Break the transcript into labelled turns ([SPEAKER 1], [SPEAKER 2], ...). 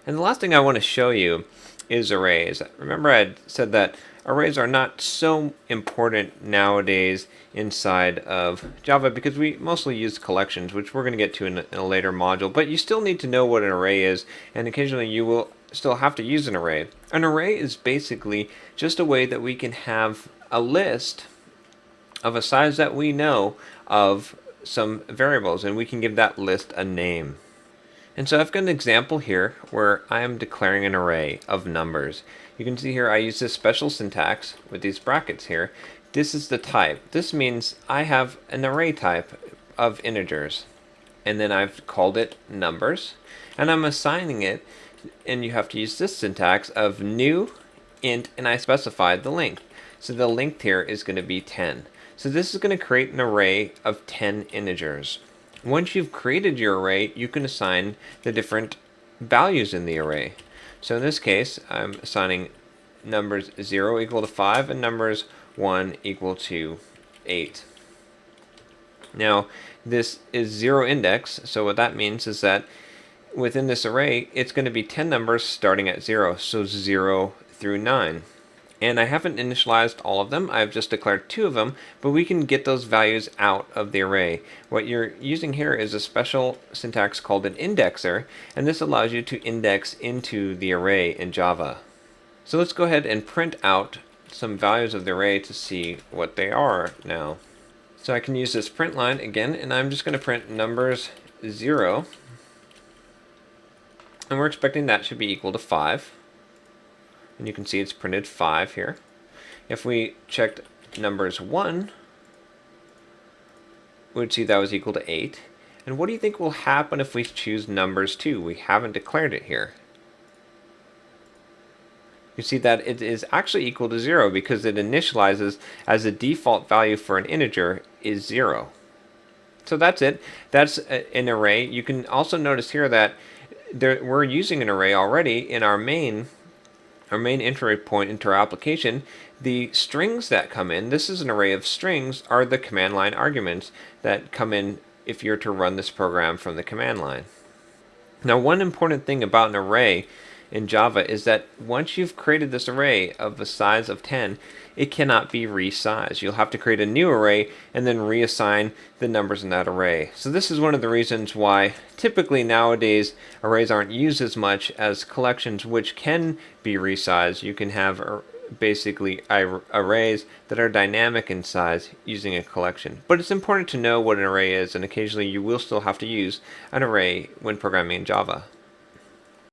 [SPEAKER 1] And the last thing I want to show you is arrays. Remember, I had said that arrays are not so important nowadays inside of Java because we mostly use collections, which we're going to get to in a later module. But you still need to know what an array is, and occasionally you will still have to use an array. An array is basically just a way that we can have a list of a size that we know of some variables, and we can give that list a name. And so I've got an example here where I am declaring an array of numbers. You can see here I use this special syntax with these brackets here. This is the type. This means I have an array type of integers. And then I've called it numbers. And I'm assigning it, and you have to use this syntax of new int, and I specified the length. So the length here is going to be 10. So this is going to create an array of 10 integers. Once you've created your array, you can assign the different values in the array. So in this case, I'm assigning numbers 0 equal to 5 and numbers 1 equal to 8. Now, this is 0 index, so what that means is that within this array, it's going to be 10 numbers starting at 0, so 0 through 9. And I haven't initialized all of them, I've just declared 2 of them, but we can get those values out of the array. What you're using here is a special syntax called an indexer, and this allows you to index into the array in Java. So let's go ahead and print out some values of the array to see what they are now. So I can use this print line again, and I'm just going to print numbers 0, and we're expecting that should be equal to 5. And you can see it's printed 5 here. If we checked numbers 1, we would see that was equal to 8. And what do you think will happen if we choose numbers 2? We haven't declared it here. You see that it is actually equal to 0 because it initializes as the default value for an integer is 0. So that's it. That's an array. You can also notice here that we're using an array already in our main entry point into our application. The strings that come in, this is an array of strings, are the command line arguments that come in if you're to run this program from the command line. Now, one important thing about an array in Java is that once you've created this array of a size of 10, it cannot be resized. You'll have to create a new array and then reassign the numbers in that array. So this is one of the reasons why typically nowadays arrays aren't used as much as collections, which can be resized. You can have basically arrays that are dynamic in size using a collection. But it's important to know what an array is, and occasionally you will still have to use an array when programming in Java.